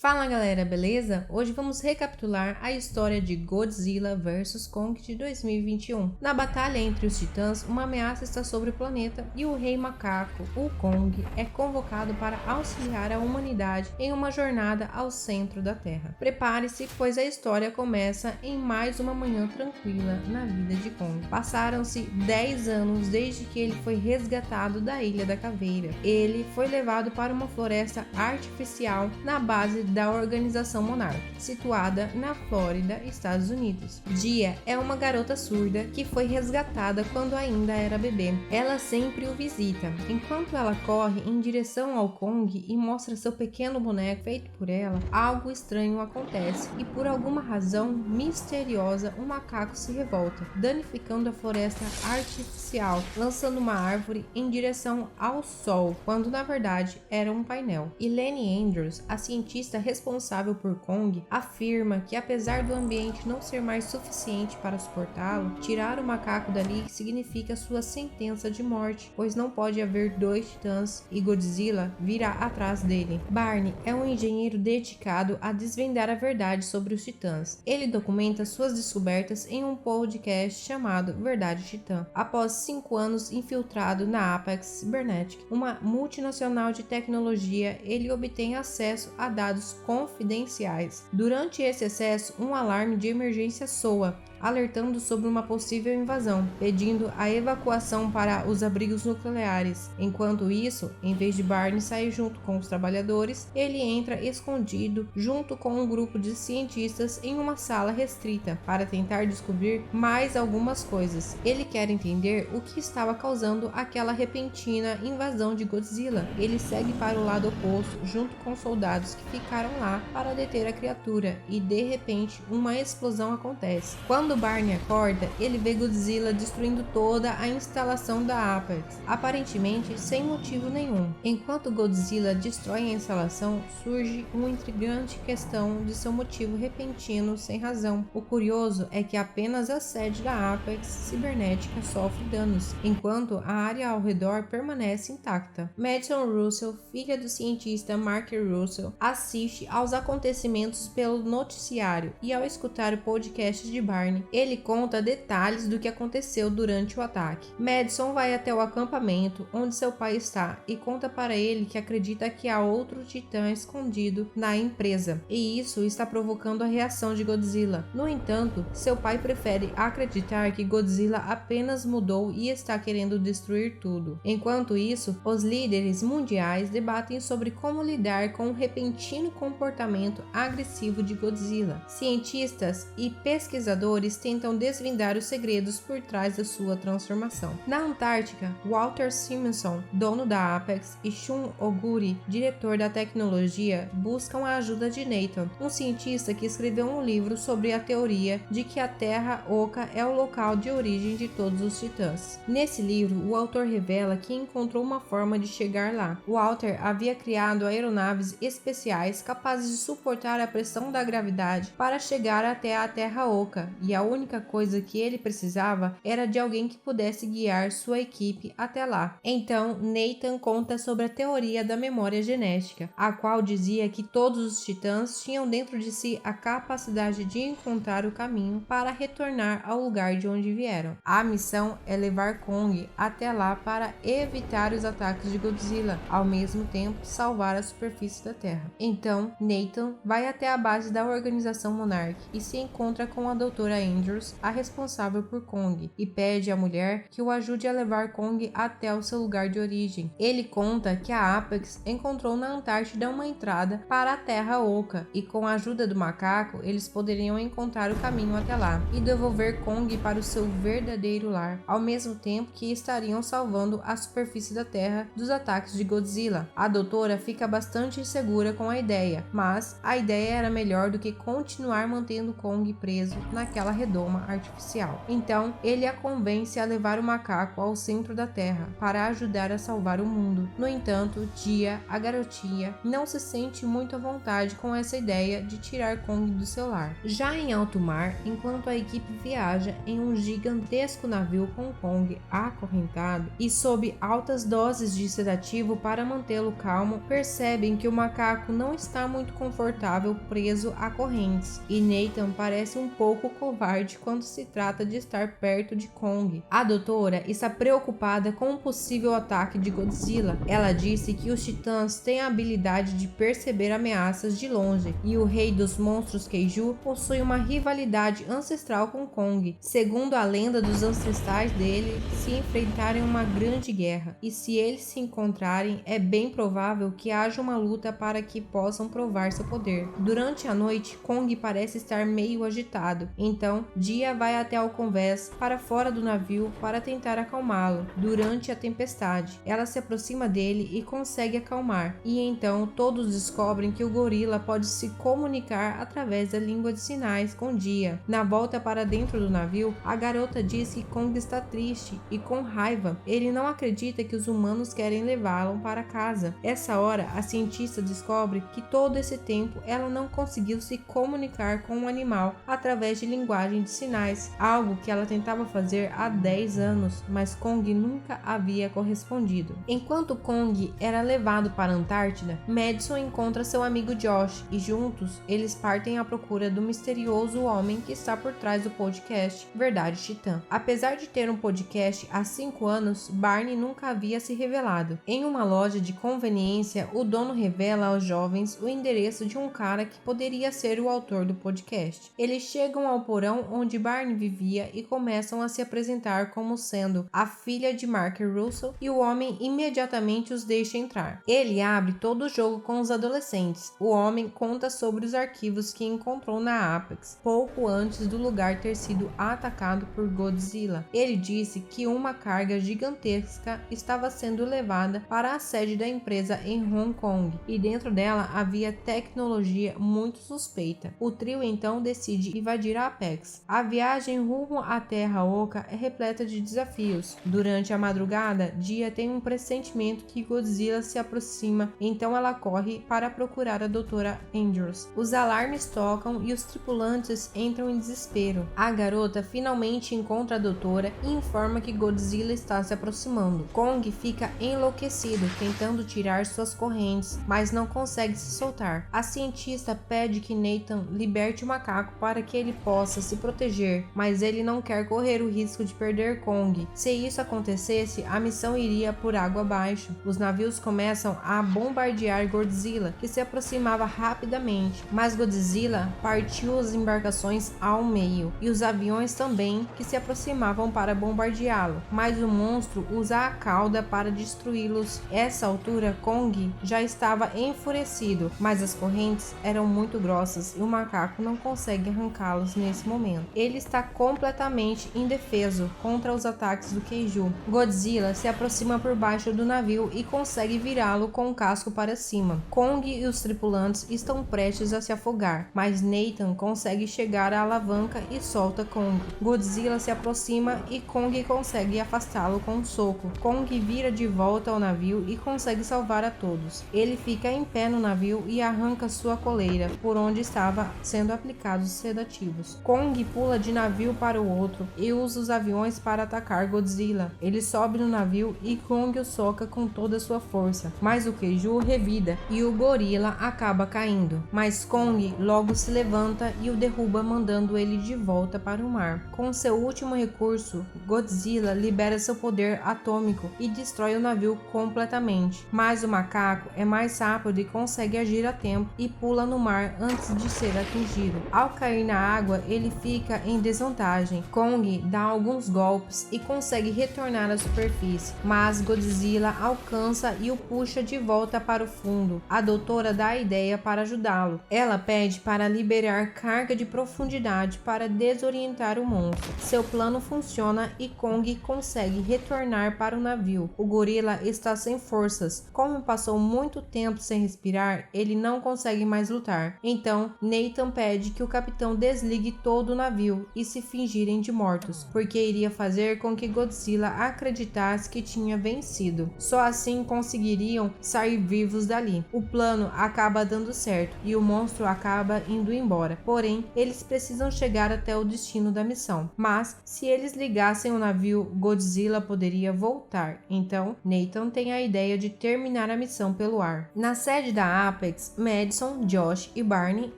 Fala galera, beleza? Hoje vamos recapitular a história de Godzilla vs Kong de 2021. Na batalha entre os titãs, uma ameaça está sobre o planeta e o rei macaco, o Kong, é convocado para auxiliar a humanidade em uma jornada ao centro da Terra. Prepare-se, pois a história começa em mais uma manhã tranquila na vida de Kong. Passaram-se 10 anos desde que ele foi resgatado da Ilha da Caveira. Ele foi levado para uma floresta artificial na base da Organização Monarch, situada na Flórida, Estados Unidos. Dia é uma garota surda que foi resgatada quando ainda era bebê. Ela sempre o visita. Enquanto ela corre em direção ao Kong e mostra seu pequeno boneco feito por ela, algo estranho acontece e por alguma razão misteriosa um macaco se revolta, danificando a floresta artificial, lançando uma árvore em direção ao sol, quando na verdade era um painel. Elaine Andrews, a cientista responsável por Kong, afirma que apesar do ambiente não ser mais suficiente para suportá-lo, tirar o macaco dali significa sua sentença de morte, pois não pode haver dois titãs e Godzilla virá atrás dele. Barney é um engenheiro dedicado a desvendar a verdade sobre os titãs. Ele documenta suas descobertas em um podcast chamado Verdade Titã. Após 5 anos infiltrado na Apex Cybernetic, uma multinacional de tecnologia, ele obtém acesso a dados confidenciais. Durante esse acesso, um alarme de emergência soa, alertando sobre uma possível invasão, pedindo a evacuação para os abrigos nucleares. Enquanto isso, em vez de Barney sair junto com os trabalhadores, ele entra escondido junto com um grupo de cientistas em uma sala restrita para tentar descobrir mais algumas coisas. Ele quer entender o que estava causando aquela repentina invasão de Godzilla. Ele segue para o lado oposto junto com soldados que ficaram lá para deter a criatura e de repente uma explosão acontece. Quando Barney acorda, ele vê Godzilla destruindo toda a instalação da Apex, aparentemente sem motivo nenhum. Enquanto Godzilla destrói a instalação, surge uma intrigante questão de seu motivo repentino sem razão. O curioso é que apenas a sede da Apex cibernética sofre danos, enquanto a área ao redor permanece intacta. Madison Russell, filha do cientista Mark Russell, assiste aos acontecimentos pelo noticiário e ao escutar o podcast de Barney, ele conta detalhes do que aconteceu durante o ataque. Madison vai até o acampamento onde seu pai está e conta para ele que acredita que há outro titã escondido na empresa, e isso está provocando a reação de Godzilla. No entanto, seu pai prefere acreditar que Godzilla apenas mudou e está querendo destruir tudo. Enquanto isso, os líderes mundiais debatem sobre como lidar com o repentino comportamento agressivo de Godzilla. Cientistas e pesquisadores tentam desvendar os segredos por trás da sua transformação. Na Antártica, Walter Simonson, dono da Apex, e Shun Oguri, diretor da tecnologia, buscam a ajuda de Nathan, um cientista que escreveu um livro sobre a teoria de que a Terra Oca é o local de origem de todos os titãs. Nesse livro, o autor revela que encontrou uma forma de chegar lá. Walter havia criado aeronaves especiais capazes de suportar a pressão da gravidade para chegar até a Terra Oca, e a única coisa que ele precisava era de alguém que pudesse guiar sua equipe até lá. Então, Nathan conta sobre a teoria da memória genética, a qual dizia que todos os titãs tinham dentro de si a capacidade de encontrar o caminho para retornar ao lugar de onde vieram. A missão é levar Kong até lá para evitar os ataques de Godzilla, ao mesmo tempo salvar a superfície da Terra. Então, Nathan vai até a base da Organização Monarch e se encontra com a doutora Andrews, a responsável por Kong, e pede à mulher que o ajude a levar Kong até o seu lugar de origem. Ele conta que a Apex encontrou na Antártida uma entrada para a Terra Oca e com a ajuda do macaco eles poderiam encontrar o caminho até lá e devolver Kong para o seu verdadeiro lar, ao mesmo tempo que estariam salvando a superfície da Terra dos ataques de Godzilla. A doutora fica bastante insegura com a ideia, mas a ideia era melhor do que continuar mantendo Kong preso naquela redoma artificial. Então, ele a convence a levar o macaco ao centro da Terra para ajudar a salvar o mundo. No entanto, Dia, a garotinha, não se sente muito à vontade com essa ideia de tirar Kong do seu lar. Já em alto mar, enquanto a equipe viaja em um gigantesco navio com Kong acorrentado e sob altas doses de sedativo para mantê-lo calmo, percebem que o macaco não está muito confortável preso a correntes, e Nathan parece um pouco covarde quando se trata de estar perto de Kong. A doutora está preocupada com um possível ataque de Godzilla. Ela disse que os titãs têm a habilidade de perceber ameaças de longe, e o rei dos monstros Kaiju possui uma rivalidade ancestral com Kong. Segundo a lenda dos ancestrais dele, se enfrentarem uma grande guerra, e se eles se encontrarem, é bem provável que haja uma luta para que possam provar seu poder. Durante a noite, Kong parece estar meio agitado, então Dia vai até o convés para fora do navio para tentar acalmá-lo. Durante a tempestade, ela se aproxima dele e consegue acalmar, e então todos descobrem que o gorila pode se comunicar através da língua de sinais com Dia. Na volta para dentro do navio, a garota diz que Kong está triste e com raiva. Ele não acredita que os humanos querem levá-lo para casa. Essa hora, a cientista descobre que todo esse tempo ela não conseguiu se comunicar com um animal através de linguagem de sinais, algo que ela tentava fazer há 10 anos, mas Kong nunca havia correspondido. Enquanto Kong era levado para a Antártida, Madison encontra seu amigo Josh e juntos eles partem à procura do misterioso homem que está por trás do podcast Verdade Titã. Apesar de ter um podcast há 5 anos, Barney nunca havia se revelado. Em uma loja de conveniência, o dono revela aos jovens o endereço de um cara que poderia ser o autor do podcast. Eles chegam ao porão onde Barney vivia e começam a se apresentar como sendo a filha de Mark Russell, e o homem imediatamente os deixa entrar. Ele abre todo o jogo com os adolescentes. O homem conta sobre os arquivos que encontrou na Apex, pouco antes do lugar ter sido atacado por Godzilla. Ele disse que uma carga gigantesca estava sendo levada para a sede da empresa em Hong Kong, e dentro dela havia tecnologia muito suspeita. O trio então decide invadir a Apex. A viagem rumo à Terra Oca é repleta de desafios. Durante a madrugada, Dia tem um pressentimento que Godzilla se aproxima, então ela corre para procurar a Doutora Andrews. Os alarmes tocam e os tripulantes entram em desespero. A garota finalmente encontra a doutora e informa que Godzilla está se aproximando. Kong fica enlouquecido, tentando tirar suas correntes, mas não consegue se soltar. A cientista pede que Nathan liberte o macaco para que ele possa se proteger, mas ele não quer correr o risco de perder Kong. Se isso acontecesse, a missão iria por água abaixo. Os navios começam a bombardear Godzilla, que se aproximava rapidamente, mas Godzilla partiu as embarcações ao meio, e os aviões também, que se aproximavam para bombardeá-lo, mas o monstro usa a cauda para destruí-los. Essa altura, Kong já estava enfurecido, mas as correntes eram muito grossas e o macaco não consegue arrancá-los nesse momento. Ele está completamente indefeso contra os ataques do Kaiju. Godzilla se aproxima por baixo do navio e consegue virá-lo com o casco para cima. Kong e os tripulantes estão prestes a se afogar, mas Nathan consegue chegar à alavanca e solta Kong. Godzilla se aproxima e Kong consegue afastá-lo com um soco. Kong vira de volta ao navio e consegue salvar a todos. Ele fica em pé no navio e arranca sua coleira, por onde estava sendo aplicados sedativos. Kong pula de navio para o outro e usa os aviões para atacar Godzilla. Ele sobe no navio e Kong o soca com toda a sua força, mas o Kaiju revida e o gorila acaba caindo. Mas Kong logo se levanta e o derruba, mandando ele de volta para o mar. Com seu último recurso, Godzilla libera seu poder atômico e destrói o navio completamente. Mas o macaco é mais rápido e consegue agir a tempo e pula no mar antes de ser atingido. Ao cair na água, ele fica em desvantagem. Kong dá alguns golpes e consegue retornar à superfície, mas Godzilla alcança e o puxa de volta para o fundo. A doutora dá a ideia para ajudá-lo. Ela pede para liberar carga de profundidade para desorientar o monstro. Seu plano funciona e Kong consegue retornar para o navio. O gorila está sem forças. Como passou muito tempo sem respirar, ele não consegue mais lutar. Então, Nathan pede que o capitão desligue todo todo o navio e se fingirem de mortos, porque iria fazer com que Godzilla acreditasse que tinha vencido. Só assim conseguiriam sair vivos dali. O plano acaba dando certo e o monstro acaba indo embora. Porém, eles precisam chegar até o destino da missão. Mas, se eles ligassem o navio, Godzilla poderia voltar. Então, Nathan tem a ideia de terminar a missão pelo ar. Na sede da Apex, Madison, Josh e Barney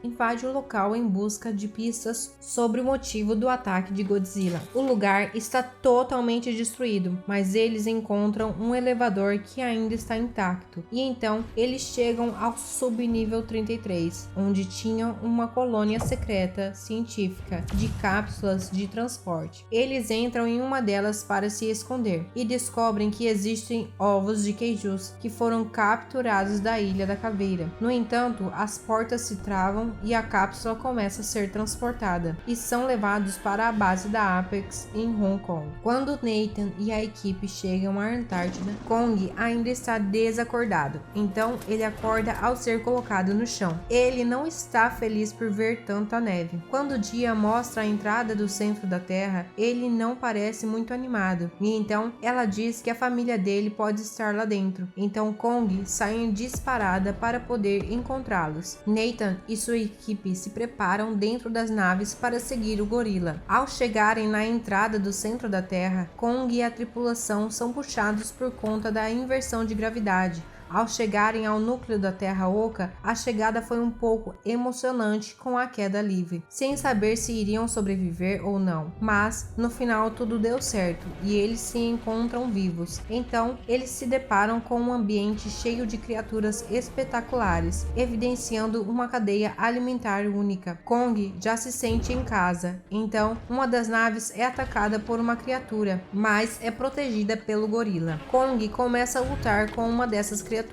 invadem o local em busca de pistas sobre o motivo do ataque de Godzilla. O lugar está totalmente destruído, mas eles encontram um elevador que ainda está intacto. E então, eles chegam ao subnível 33, onde tinham uma colônia secreta científica de cápsulas de transporte. Eles entram em uma delas para se esconder e descobrem que existem ovos de Kaijus que foram capturados da Ilha da Caveira. No entanto, as portas se travam e a cápsula começa a ser transportada e são levados para a base da Apex em Hong Kong. Quando Nathan e a equipe chegam à Antártida, Kong ainda está desacordado, então ele acorda ao ser colocado no chão. Ele não está feliz por ver tanta neve. Quando o dia mostra a entrada do centro da Terra, ele não parece muito animado, e então ela diz que a família dele pode estar lá dentro. Então Kong sai em disparada para poder encontrá-los. Nathan e sua equipe se preparam dentro das naves para seguir o gorila. Ao chegarem na entrada do centro da Terra, Kong e a tripulação são puxados por conta da inversão de gravidade. Ao chegarem ao núcleo da Terra Oca, a chegada foi um pouco emocionante com a queda livre, sem saber se iriam sobreviver ou não. Mas, no final tudo deu certo e eles se encontram vivos. Então, eles se deparam com um ambiente cheio de criaturas espetaculares, evidenciando uma cadeia alimentar única. Kong já se sente em casa. Então, uma das naves é atacada por uma criatura, mas é protegida pelo gorila. Kong começa a lutar com uma dessas criaturas.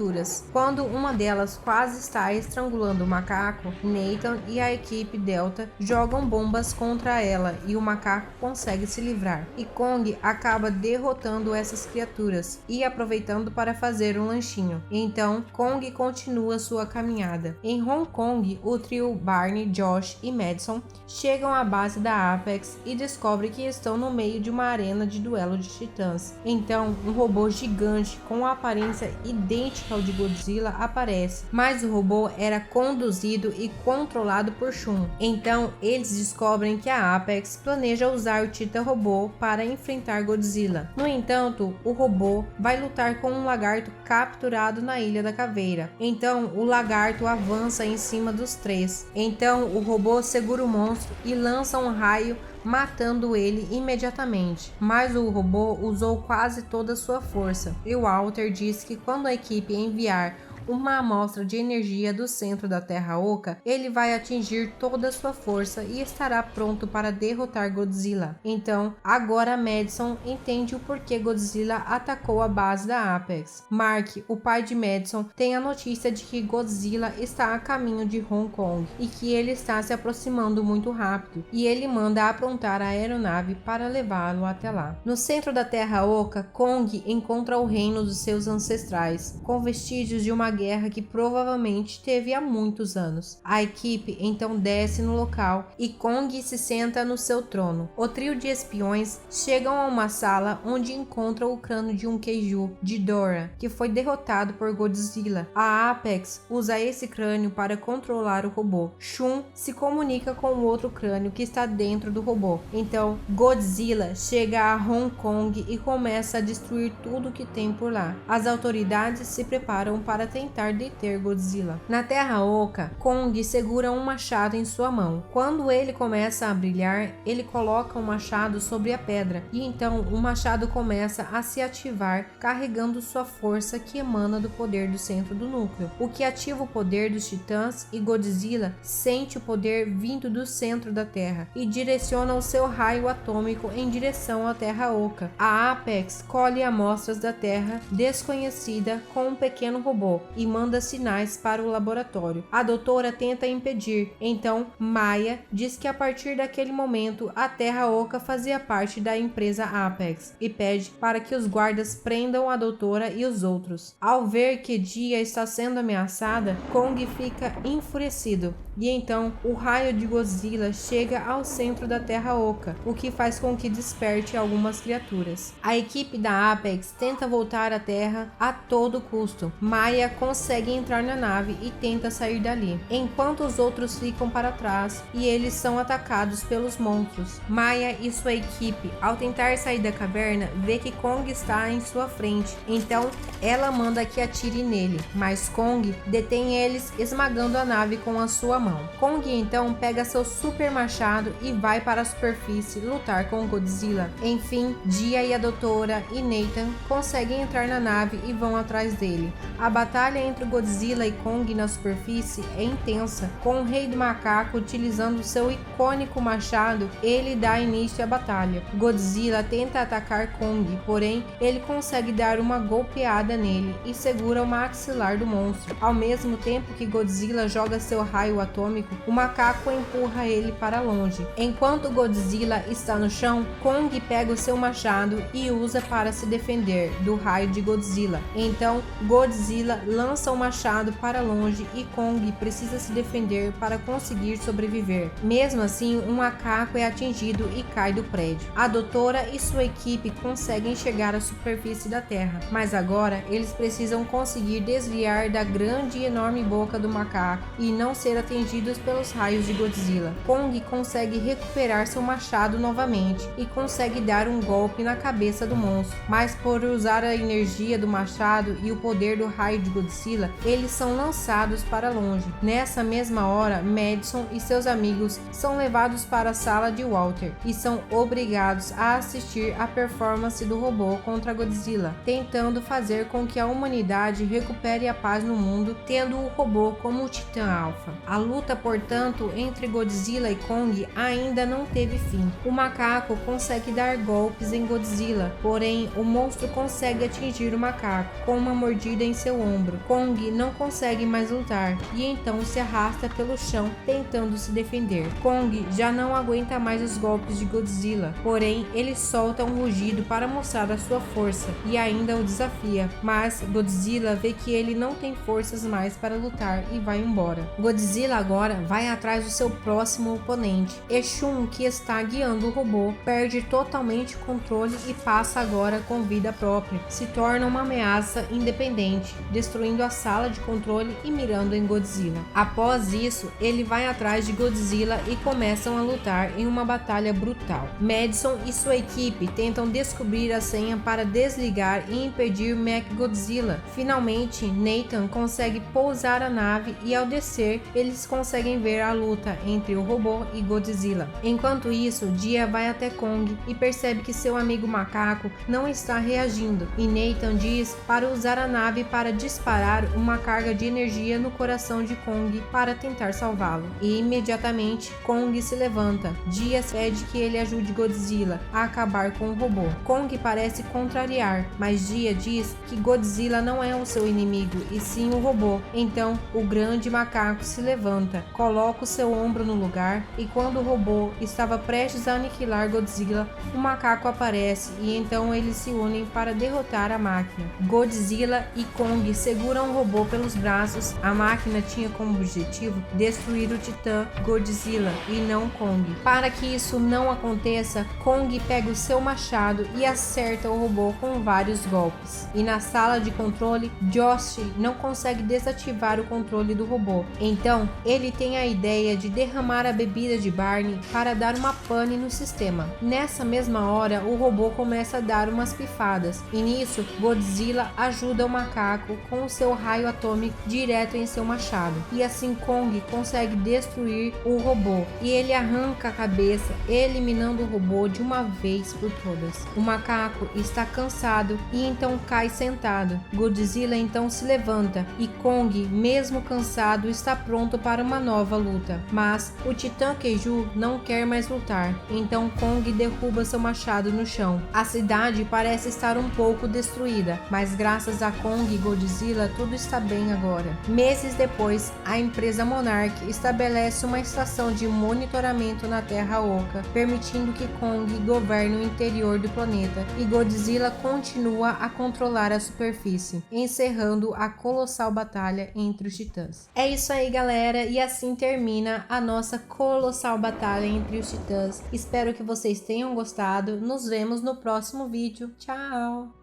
Quando uma delas quase está estrangulando o macaco, Nathan e a equipe Delta jogam bombas contra ela e o macaco consegue se livrar. E Kong acaba derrotando essas criaturas e aproveitando para fazer um lanchinho. Então, Kong continua sua caminhada. Em Hong Kong, o trio Barney, Josh e Madison chegam à base da Apex e descobrem que estão no meio de uma arena de duelo de titãs. Então, um robô gigante com a aparência idêntica ao de Godzilla aparece, mas o robô era conduzido e controlado por Shun. Então eles descobrem que a Apex planeja usar o Tita Robô para enfrentar Godzilla. No entanto, o robô vai lutar com um lagarto capturado na Ilha da Caveira. Então o lagarto avança em cima dos três. Então o robô segura o monstro e lança um raio, matando ele imediatamente, mas o robô usou quase toda a sua força. E o Walter diz que quando a equipe enviar uma amostra de energia do centro da Terra Oca, ele vai atingir toda a sua força e estará pronto para derrotar Godzilla. Então, agora Madison entende o porquê Godzilla atacou a base da Apex. Mark, o pai de Madison, tem a notícia de que Godzilla está a caminho de Hong Kong e que ele está se aproximando muito rápido, e ele manda aprontar a aeronave para levá-lo até lá. No centro da Terra Oca, Kong encontra o reino dos seus ancestrais, com vestígios de uma guerra que provavelmente teve há muitos anos. A equipe então desce no local e Kong se senta no seu trono. O trio de espiões chegam a uma sala onde encontram o crânio de um Kaiju, de Dora, que foi derrotado por Godzilla. A Apex usa esse crânio para controlar o robô. Shun se comunica com o outro crânio que está dentro do robô. Então Godzilla chega a Hong Kong e começa a destruir tudo que tem por lá. As autoridades se preparam para tentar deter Godzilla. Na Terra Oca, Kong segura um machado em sua mão. Quando ele começa a brilhar, ele coloca o machado sobre a pedra e então o machado começa a se ativar, carregando sua força que emana do poder do centro do núcleo, o que ativa o poder dos titãs, e Godzilla sente o poder vindo do centro da Terra e direciona o seu raio atômico em direção à Terra Oca. A Apex colhe amostras da Terra desconhecida com um pequeno robô e manda sinais para o laboratório. A doutora tenta impedir, então Maya diz que a partir daquele momento a Terra Oca fazia parte da empresa Apex e pede para que os guardas prendam a doutora e os outros. Ao ver que Dia está sendo ameaçada, Kong fica enfurecido e então o raio de Godzilla chega ao centro da Terra Oca, o que faz com que desperte algumas criaturas. A equipe da Apex tenta voltar à Terra a todo custo. Maya consegue entrar na nave e tenta sair dali, enquanto os outros ficam para trás e eles são atacados pelos monstros. Maya e sua equipe, ao tentar sair da caverna, vê que Kong está em sua frente, então ela manda que atire nele, mas Kong detém eles, esmagando a nave com a sua mão. Kong então pega seu super machado e vai para a superfície lutar com Godzilla. Enfim, Dia e a doutora e Nathan conseguem entrar na nave e vão atrás dele. A batalha entre Godzilla e Kong na superfície é intensa, com o Rei do Macaco utilizando seu icônico machado. Ele dá início à batalha. Godzilla tenta atacar Kong, porém ele consegue dar uma golpeada nele e segura o maxilar do monstro. Ao mesmo tempo que Godzilla joga seu raio atômico, o macaco empurra ele para longe. Enquanto Godzilla está no chão, Kong pega o seu machado e usa para se defender do raio de Godzilla. Então Godzilla lança o machado para longe e Kong precisa se defender para conseguir sobreviver. Mesmo assim, um macaco é atingido e cai do prédio. A doutora e sua equipe conseguem chegar à superfície da Terra, mas agora eles precisam conseguir desviar da grande e enorme boca do macaco e não ser atingidos pelos raios de Godzilla. Kong consegue recuperar seu machado novamente e consegue dar um golpe na cabeça do monstro, mas por usar a energia do machado e o poder do raio de Godzilla, eles são lançados para longe. Nessa mesma hora, Madison e seus amigos são levados para a sala de Walter e são obrigados a assistir a performance do robô contra Godzilla, tentando fazer com que a humanidade recupere a paz no mundo, tendo o robô como o Titã Alpha. A luta, portanto, entre Godzilla e Kong ainda não teve fim. O macaco consegue dar golpes em Godzilla, porém o monstro consegue atingir o macaco com uma mordida em seu ombro. Kong não consegue mais lutar e então se arrasta pelo chão tentando se defender. Kong já não aguenta mais os golpes de Godzilla, porém ele solta um rugido para mostrar a sua força e ainda o desafia, mas Godzilla vê que ele não tem forças mais para lutar e vai embora. Godzilla agora vai atrás do seu próximo oponente. Shun, que está guiando o robô, perde totalmente o controle e passa agora com vida própria. Se torna uma ameaça independente, destruindo a sala de controle e mirando em Godzilla. Após isso, ele vai atrás de Godzilla e começam a lutar em uma batalha brutal. Madison e sua equipe tentam descobrir a senha para desligar e impedir Mechagodzilla. Finalmente, Nathan consegue pousar a nave e ao descer, eles conseguem ver a luta entre o robô e Godzilla. Enquanto isso, Dia vai até Kong e percebe que seu amigo macaco não está reagindo, e Nathan diz para usar a nave para disparar uma carga de energia no coração de Kong para tentar salvá-lo. E imediatamente Kong se levanta. Dia pede que ele ajude Godzilla a acabar com o robô. Kong parece contrariar, mas Dia diz que Godzilla não é o seu inimigo e sim o robô. Então o grande macaco se levanta, coloca o seu ombro no lugar e quando o robô estava prestes a aniquilar Godzilla, o macaco aparece e então eles se unem para derrotar a máquina. Godzilla e Kong seguram o robô pelos braços. A máquina tinha como objetivo destruir o titã Godzilla e não Kong. Para que isso não aconteça, Kong pega o seu machado e acerta o robô com vários golpes. E na sala de controle, Josh não consegue desativar o controle do robô. Então, ele tem a ideia de derramar a bebida de Barney para dar uma pane no sistema. Nessa mesma hora, o robô começa a dar umas pifadas. E nisso, Godzilla ajuda o macaco com o seu raio atômico direto em seu machado. E assim Kong consegue destruir o robô. E ele arranca a cabeça, eliminando o robô de uma vez por todas. O macaco está cansado e então cai sentado. Godzilla então se levanta e Kong, mesmo cansado, está pronto para uma nova luta. Mas o Titã Kaiju não quer mais lutar. Então Kong derruba seu machado no chão. A cidade parece estar um pouco destruída, mas graças a Kong e Godzilla Godzilla, tudo está bem agora. Meses depois, a empresa Monarch estabelece uma estação de monitoramento na Terra Oca, permitindo que Kong governe o interior do planeta, e Godzilla continua a controlar a superfície, encerrando a colossal batalha entre os titãs. É isso aí, galera, e assim termina a nossa colossal batalha entre os titãs. Espero que vocês tenham gostado. Nos vemos no próximo vídeo. Tchau!